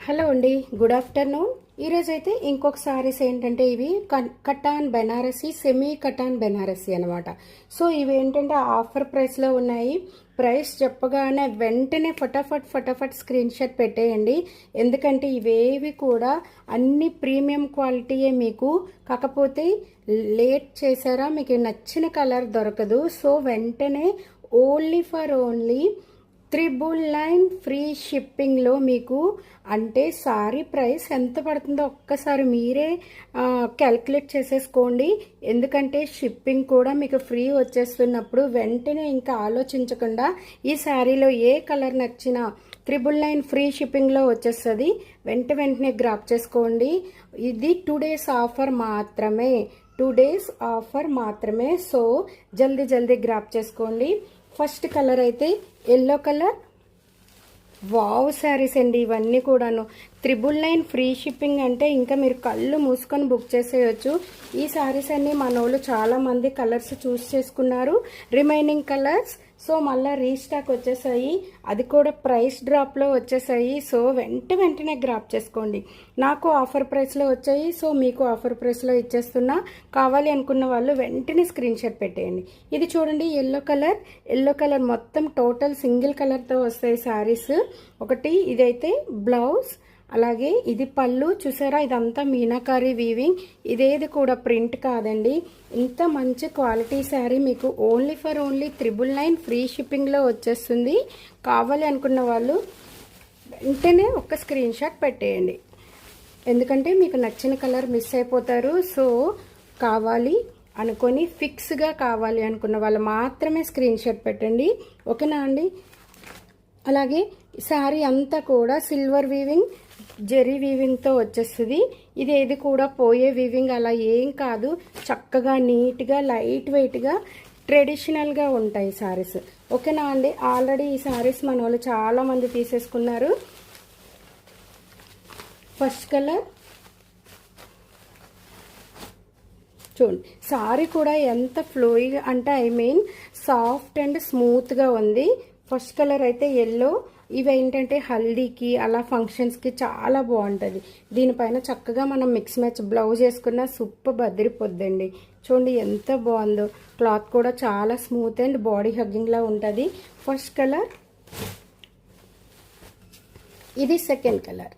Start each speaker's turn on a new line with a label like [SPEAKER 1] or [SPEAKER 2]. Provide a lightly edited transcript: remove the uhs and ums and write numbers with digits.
[SPEAKER 1] Hello అండి, good afternoon. ఈరోజైతే ఇంకొక సారీస్ ఏంటంటే ఇవి cotton Banarasi, semi cotton Banarasi అనమాట. సో ఇవి ఏంటంటే ఆఫర్ ప్రైస్లో ఉన్నాయి. ప్రైస్ చెప్పగానే వెంటనే ఫటాఫట్ స్క్రీన్ షాట్ పెట్టేయండి. ఎందుకంటే ఇవేవి కూడా అన్ని ప్రీమియం క్వాలిటీయే మీకు. కాకపోతే లేట్ చేశారా మీకు నచ్చిన కలర్ దొరకదు. సో వెంటనే ఓన్లీ 999 ఫ్రీ షిప్పింగ్లో మీకు. అంటే సారీ ప్రైస్ ఎంత పడుతుందో ఒక్కసారి మీరే క్యాల్కులేట్ చేసేసుకోండి. ఎందుకంటే షిప్పింగ్ కూడా మీకు ఫ్రీ వచ్చేస్తున్నప్పుడు వెంటనే ఇంకా ఆలోచించకుండా ఈ శారీలో ఏ కలర్ నచ్చినా 999 ఫ్రీ షిప్పింగ్లో వచ్చేస్తుంది. వెంటనే గ్రాప్ చేసుకోండి. ఇది 2 days ఆఫర్ మాత్రమే, 2 days ఆఫర్ మాత్రమే. సో జల్దీ గ్రాప్ చేసుకోండి. ఫస్ట్ కలర్ అయితే ఎల్లో కలర్. వావ్ శారీస్ అండి ఇవన్నీ కూడాను. 999 ఫ్రీ షిప్పింగ్ అంటే ఇంకా మీరు కళ్ళు మూసుకొని బుక్ చేసేయచ్చు. ఈ శారీస్ అన్నీ మనోళ్ళు చాలామంది కలర్స్ చూస్ చేసుకున్నారు, రిమైనింగ్ కలర్స్. సో మళ్ళీ రీస్టాక్ వచ్చేసాయి, అది కూడా ప్రైస్ డ్రాప్లో వచ్చేసాయి. సో వెంటనే గ్రాప్ చేసుకోండి. నాకు ఆఫర్ ప్రైస్లో వచ్చాయి, సో మీకు ఆఫర్ ప్రైస్లో ఇచ్చేస్తున్నా. కావాలి అనుకున్న వాళ్ళు వెంటనే స్క్రీన్ షాట్ పెట్టేయండి. ఇది చూడండి ఎల్లో కలర్ మొత్తం టోటల్ సింగిల్ కలర్తో వస్తాయి శారీస్. ఒకటి ఇదైతే బ్లౌజ్, అలాగే ఇది పళ్ళు. చూసారా, ఇదంతా మీనాకారి వీవింగ్. ఇదేది కూడా ప్రింట్ కాదండి. ఇంత మంచి క్వాలిటీ శారీ మీకు ఓన్లీ 999 ఫ్రీ షిప్పింగ్లో వచ్చేస్తుంది. కావాలి అనుకున్న వాళ్ళు వెంటనే ఒక స్క్రీన్ షాట్ పెట్టేయండి. ఎందుకంటే మీకు నచ్చిన కలర్ మిస్ అయిపోతారు. సో కావాలి అనుకొని ఫిక్స్గా కావాలి అనుకున్న వాళ్ళు మాత్రమే స్క్రీన్ షాట్ పెట్టండి. ఓకేనా అండి? అలాగే శారీ అంతా కూడా సిల్వర్ వీవింగ్, జెరీ వీవింగ్తో వచ్చేస్తుంది. ఇది ఏది కూడా పోయే వీవింగ్ అలా ఏం కాదు. చక్కగా నీట్గా లైట్ వెయిట్గా ట్రెడిషనల్గా ఉంటాయి శారీస్. ఓకేనా అండి? ఆల్రెడీ ఈ శారీస్ మన వాళ్ళు చాలామంది తీసేసుకున్నారు. ఫస్ట్ కలర్ చూడండి. శారీ కూడా ఎంత ఫ్లోయిగా అంటే సాఫ్ట్ అండ్ స్మూత్గా ఉంది. ఫస్ట్ కలర్ అయితే ఎల్లో. ఇవి ఏంటంటే హల్దీకి అలా ఫంక్షన్స్కి చాలా బాగుంటుంది. దీనిపైన చక్కగా మనం మిక్స్ మ్యాచ్ బ్లౌజ్ వేసుకున్న సూపర్ బదిరిపోద్దండి. చూడండి ఎంత బాగుందో. క్లాత్ కూడా చాలా స్మూత్ అండ్ బాడీ హగ్గింగ్లా ఉంటుంది. First colour. ఇది సెకండ్ కలర్.